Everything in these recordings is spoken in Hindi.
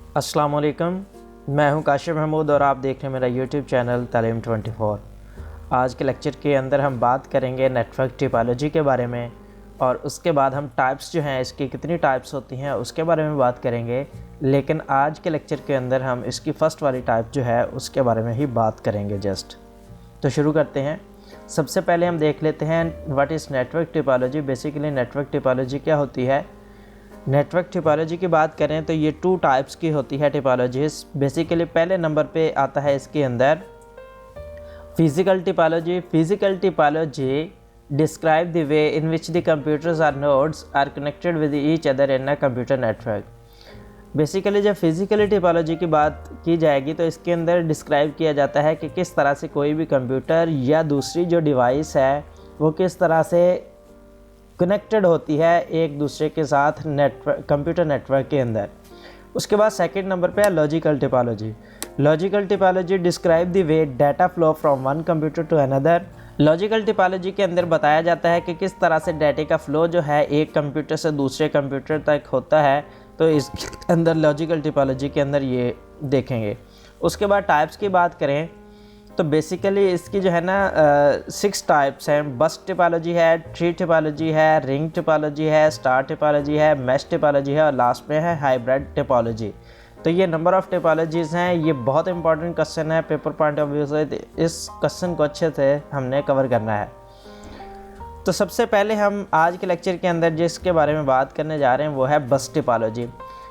अस्सलाम वालेकुम, मैं हूं काशिफ महमूद और आप देख रहे हैं मेरा यूट्यूब चैनल तालीम 24। आज के लेक्चर के अंदर हम बात करेंगे नेटवर्क टिपोलॉजी के बारे में और उसके बाद हम टाइप्स जो हैं इसकी कितनी टाइप्स होती हैं उसके बारे में बात करेंगे। लेकिन आज के लेक्चर के अंदर हम इसकी फ़र्स्ट वाली टाइप जो है उसके बारे में ही बात करेंगे जस्ट। तो शुरू करते हैं। सबसे पहले हम देख लेते हैं what is network typology. Basically network typology क्या होती है। नेटवर्क टिपोलॉजी की बात करें तो ये 2 टाइप्स की होती है टिपोलॉजीज। बेसिकली पहले नंबर पे आता है इसके अंदर physical topology. Physical topology describe the way in which the computers are nodes are connected with each other in a computer network. Basically जब फिज़िकली टिपोलॉजी की बात की जाएगी तो इसके अंदर डिस्क्राइब किया जाता है कि किस तरह से कोई भी कंप्यूटर या दूसरी जो डिवाइस है वो किस तरह से कनेक्टेड होती है एक दूसरे के साथ कंप्यूटर नेटवर्क के अंदर। उसके बाद सेकंड नंबर पे है logical topology. Logical topology describe the way data flow from one computer to another. Logical topology के अंदर बताया जाता है कि किस तरह से डाटे का फ्लो जो है एक कंप्यूटर से दूसरे कंप्यूटर तक होता है। तो इस अंदर लॉजिकल टिपोलॉजी के अंदर ये देखेंगे। उसके बाद टाइप्स की बात करें तो बेसिकली इसकी जो है ना 6 टाइप्स हैं। बस टिपोलॉजी है, ट्री टिपोलॉजी है, रिंग टिपोलॉजी है, स्टार टिपोलॉजी है, मैश टिपोलॉजी है और लास्ट में है हाइब्रिड टिपोलॉजी। तो ये नंबर ऑफ़ टिपोलॉजीज़ हैं। ये बहुत इंपॉर्टेंट क्वेश्चन है पेपर पॉइंट ऑफ व्यू से। इस क्वेश्चन को अच्छे से हमने कवर करना है। तो सबसे पहले हम आज के लेक्चर के अंदर जिसके बारे में बात करने जा रहे हैं वो है बस टिपोलॉजी।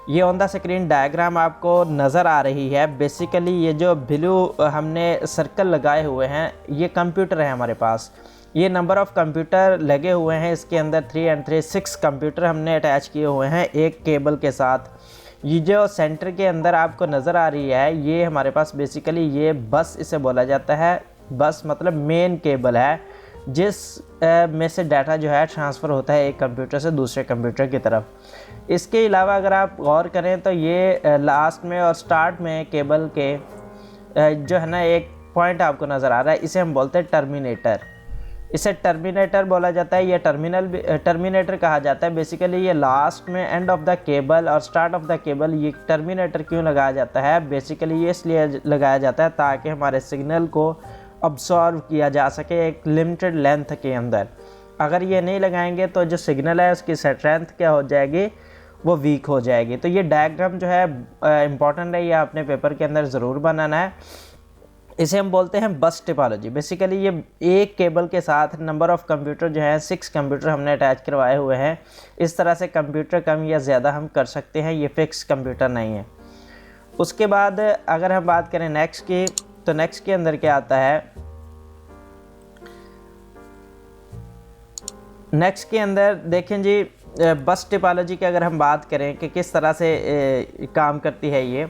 ये ऑन द स्क्रीन डायग्राम आपको नज़र आ रही है। बेसिकली ये जो ब्लू हमने सर्कल लगाए हुए हैं ये कंप्यूटर है हमारे पास। ये नंबर ऑफ़ कंप्यूटर लगे हुए हैं इसके अंदर 3 and 3 6 कंप्यूटर हमने अटैच किए हुए हैं एक केबल के साथ। ये जो सेंटर के अंदर आपको नज़र आ रही है ये हमारे पास बेसिकली ये बस इसे बोला जाता है। बस मतलब मेन केबल है जिस में से डाटा जो है ट्रांसफ़र होता है एक कंप्यूटर से दूसरे कंप्यूटर की तरफ। इसके अलावा अगर आप गौर करें तो ये लास्ट में और स्टार्ट में केबल के जो है ना एक पॉइंट आपको नज़र आ रहा है, इसे हम बोलते हैं टर्मिनेटर। इसे टर्मिनेटर बोला जाता है या टर्मिनेटर कहा जाता है। बेसिकली ये लास्ट में एंड ऑफ द केबल और स्टार्ट ऑफ द केबल ये टर्मिनेटर क्यों लगाया जाता है। बेसिकली ये इसलिए लगाया जाता है ताकि हमारे सिग्नल को अब्सॉर्व किया जा सके एक लिमिटेड लेंथ के अंदर। अगर ये नहीं लगाएंगे तो जो सिग्नल है उसकी स्ट्रेंथ क्या हो जाएगी, वो वीक हो जाएगी। तो ये डायग्राम जो है इम्पॉर्टेंट है, ये अपने पेपर के अंदर ज़रूर बनाना है। इसे हम बोलते हैं बस टिपोलॉजी। बेसिकली ये एक केबल के साथ नंबर ऑफ़ कंप्यूटर जो है 6 कंप्यूटर हमने अटैच करवाए हुए हैं। इस तरह से कंप्यूटर कम या ज़्यादा हम कर सकते हैं, ये फिक्स कंप्यूटर नहीं है। उसके बाद अगर हम बात करें नेक्स्ट की तो नेक्स्ट के अंदर क्या आता है। नेक्स्ट के अंदर देखें जी बस टिपोलॉजी की अगर हम बात करें कि किस तरह से काम करती है ये।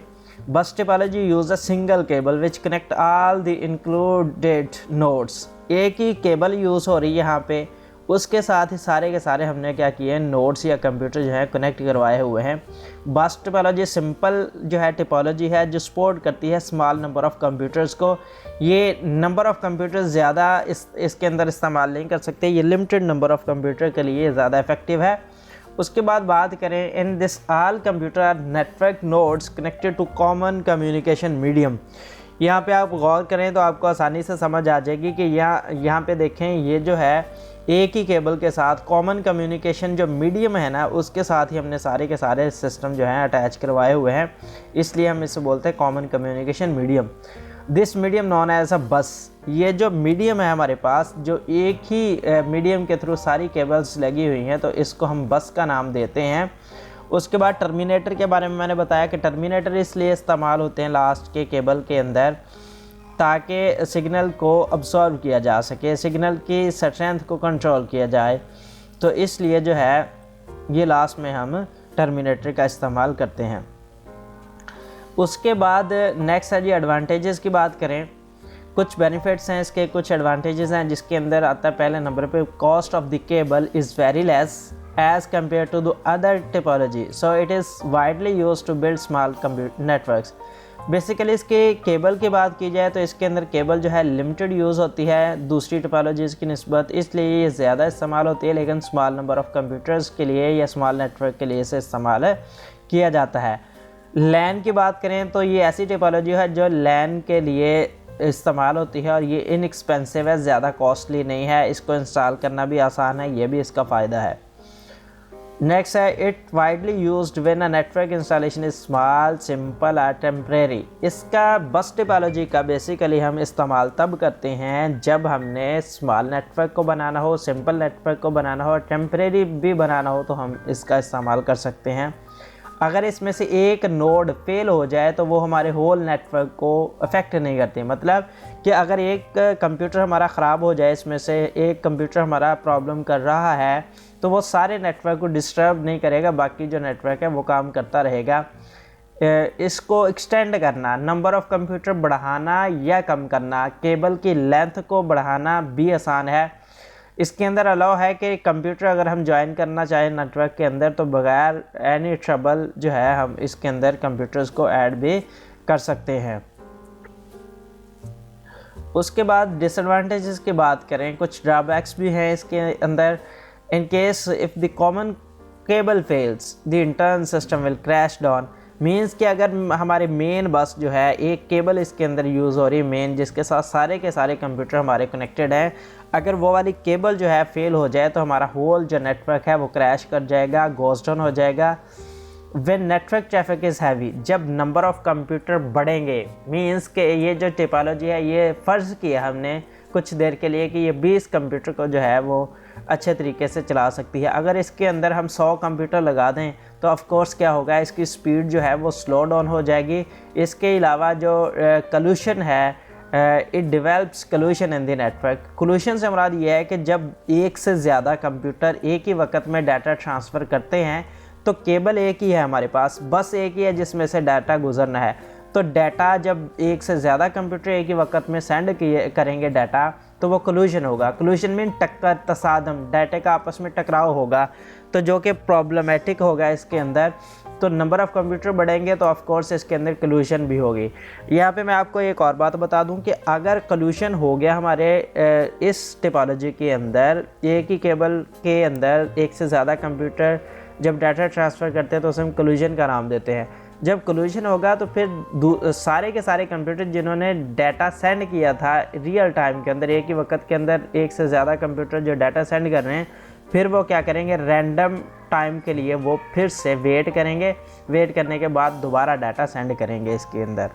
बस typology use a single cable which connect all the included nodes. एक ही केबल यूज़ हो रही है यहाँ पे, उसके साथ ही सारे के सारे हमने क्या किए हैं नोड्स या कंप्यूटर जो है कनेक्ट करवाए हुए हैं। बस टिपोलॉजी सिंपल जो है टिपोलॉजी है जो सपोर्ट करती है स्मॉल नंबर ऑफ़ कंप्यूटर्स को। ये नंबर ऑफ़ कंप्यूटर्स ज़्यादा इसके अंदर इस्तेमाल नहीं कर सकते, ये लिमिटेड नंबर ऑफ़ कंप्यूटर के लिए ज़्यादा इफेक्टिव है। उसके बाद बात करें in this all computer are network nodes connected to common communication medium. यहाँ पे आप गौर करें तो आपको आसानी से समझ आ जाएगी कि यहाँ पे देखें ये जो है एक ही केबल के साथ कॉमन कम्युनिकेशन जो मीडियम है ना उसके साथ ही हमने सारे के सारे सिस्टम जो हैं अटैच करवाए हुए हैं, इसलिए हम इसे बोलते हैं common communication medium. This medium known as a bus. ये जो मीडियम है हमारे पास जो एक ही मीडियम के थ्रू सारी केबल्स लगी हुई हैं तो इसको हम बस का नाम देते हैं। उसके बाद टर्मिनेटर के बारे में मैंने बताया कि टर्मिनेटर इसलिए इस्तेमाल होते हैं लास्ट के केबल के अंदर ताकि सिग्नल को अब्सॉर्ब किया जा सके, सिग्नल की स्ट्रेंथ को कंट्रोल किया जाए। तो इसलिए जो है ये लास्ट में हम टर्मिनेटर का इस्तेमाल करते हैं। उसके बाद नेक्स्ट है जी एडवांटेजेस की बात करें। कुछ बेनिफिट्स हैं इसके, कुछ एडवांटेजेस हैं जिसके अंदर आता है पहले नंबर पे cost of the cable is very less as compare to the other topology, so it is widely use to build small networks. Basically इसके केबल की बात की जाए तो इसके अंदर केबल जो है लिमिटेड यूज़ होती है दूसरी टोपोलॉजीज़ की निस्बत, इसलिए ये ज़्यादा इस्तेमाल होती है, लेकिन स्मॉल नंबर ऑफ़ कंप्यूटर्स के लिए या स्मॉल नेटवर्क के लिए इसे इस्तेमाल किया जाता है। लैन की बात करें तो ये ऐसी टिपोलॉजी है जो लैन के लिए इस्तेमाल होती है और ये इनएक्सपेंसिव है, ज़्यादा कॉस्टली नहीं है, इसको इंस्टॉल करना भी आसान है, ये भी इसका फ़ायदा है। नेक्स्ट है it widely used when a network installation is small simple और टेम्परेरी। इसका बस टिपोलॉजी का बेसिकली हम इस्तेमाल तब करते हैं जब हमने स्मॉल नेटवर्क को बनाना हो, सिंपल नेटवर्क को बनाना हो, टेम्परेरी भी बनाना हो तो हम इसका इस्तेमाल कर सकते हैं। अगर इसमें से एक नोड फेल हो जाए तो वो हमारे होल नेटवर्क को अफेक्ट नहीं करती। मतलब कि अगर एक कंप्यूटर हमारा ख़राब हो जाए, इसमें से एक कंप्यूटर हमारा प्रॉब्लम कर रहा है, तो वो सारे नेटवर्क को डिस्टर्ब नहीं करेगा, बाकी जो नेटवर्क है वो काम करता रहेगा। इसको एक्सटेंड करना, नंबर ऑफ़ कंप्यूटर बढ़ाना या कम करना, केबल की लेंथ को बढ़ाना भी आसान है। इसके अंदर अलाउ है कि कंप्यूटर अगर हम ज्वाइन करना चाहें नेटवर्क के अंदर तो बगैर एनी ट्रबल जो है हम इसके अंदर कंप्यूटर्स को ऐड भी कर सकते हैं। उसके बाद डिसएडवांटेजेस की बात करें, कुछ ड्रॉबैक्स भी हैं इसके अंदर। In case if the common cable fails the internal system will crash down. Means कि अगर हमारे मेन बस जो है, एक केबल इसके अंदर यूज़ हो रही है मेन, जिसके साथ सारे के सारे कंप्यूटर हमारे कनेक्टेड हैं, अगर वो वाली केबल जो है फेल हो जाए तो हमारा होल जो नेटवर्क है वो क्रैश कर जाएगा, गोज़ डाउन हो जाएगा। When network traffic is heavy, जब नंबर ऑफ़ कंप्यूटर बढ़ेंगे, मीन्स कि ये जो टिपोलॉजी है ये फ़र्ज़ किया हमने कुछ देर के लिए कि ये 20 कंप्यूटर को जो है वो अच्छे तरीके से चला सकती है। अगर इसके अंदर हम 100 कंप्यूटर लगा दें तो ऑफ कोर्स क्या होगा, इसकी स्पीड जो है वो स्लो डाउन हो जाएगी। इसके अलावा जो कलूशन है, it develops collusion in the network. Collusion से मुराद ये है कि जब एक से ज़्यादा कंप्यूटर एक ही वक्त में डाटा ट्रांसफ़र करते हैं तो केबल एक ही है हमारे पास, बस एक ही है जिसमें से डाटा गुजरना है। तो डाटा जब एक से ज़्यादा कंप्यूटर एक ही वक्त में सेंड करेंगे डाटा, तो वो कलूशन होगा। कलूशन मीन टक्कर, तसादम, डाटा का आपस में टकराव होगा, तो जो कि प्रॉब्लमेटिक होगा इसके अंदर। तो नंबर ऑफ़ कंप्यूटर बढ़ेंगे तो ऑफ कोर्स इसके अंदर कलूशन भी होगी। यहाँ पे मैं आपको एक और बात बता दूँ कि अगर कलूशन हो गया हमारे इस टिपोलॉजी के अंदर, एक ही केबल के अंदर एक से ज़्यादा कंप्यूटर जब डाटा ट्रांसफ़र करते हैं तो उसे हम कलूशन का नाम देते हैं। जब कलूशन होगा तो फिर सारे के सारे कंप्यूटर जिन्होंने डाटा सेंड किया था रियल टाइम के अंदर, एक ही वक्त के अंदर एक से ज़्यादा कंप्यूटर जो डाटा सेंड कर रहे हैं, फिर वो क्या करेंगे, रैंडम टाइम के लिए वो फिर से वेट करेंगे। वेट करने के बाद दोबारा डाटा सेंड करेंगे इसके अंदर।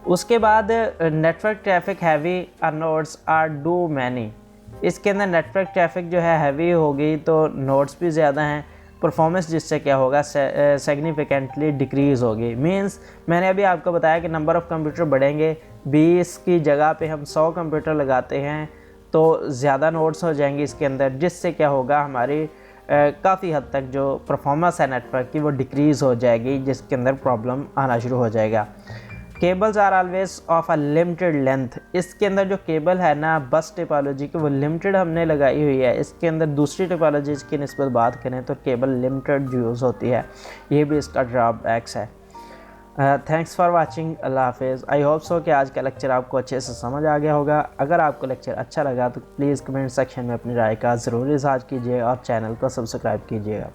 उसके बाद network traffic heavy nodes are too many. इसके अंदर नेटवर्क ट्रैफिक जो है हैवी होगी तो नोड्स भी ज़्यादा हैं, परफॉर्मेंस जिससे क्या होगा सिग्निफिकेंटली डिक्रीज़ होगी। मींस मैंने अभी आपको बताया कि नंबर ऑफ़ कंप्यूटर बढ़ेंगे, 20 की जगह पे हम 100 कंप्यूटर लगाते हैं तो ज़्यादा नोड्स हो जाएंगी इसके अंदर, जिससे क्या होगा हमारी काफ़ी हद तक जो परफॉर्मेंस है नेटवर्क की वो डिक्रीज़ हो जाएगी, जिसके अंदर प्रॉब्लम आना शुरू हो जाएगा। Cables are always of a limited length. इसके अंदर जो केबल है ना बस टिपोलॉजी की, वो लिमिटेड हमने लगाई हुई है। इसके अंदर दूसरी टिपोलॉजीज़ की निस्बत बात करें तो केबल लिमिटेड यूज़ होती है, ये भी इसका ड्रॉबैक्स है। थैंक्स फॉर वाचिंग, अल्लाह हाफिज़। आई होप सो कि आज का लेक्चर आपको अच्छे से समझ आ गया होगा। अगर आपको लेक्चर अच्छा लगा तो प्लीज़ कमेंट सेक्शन में अपनी राय का ज़रूर इज़हार कीजिए और चैनल को सब्सक्राइब कीजिएगा।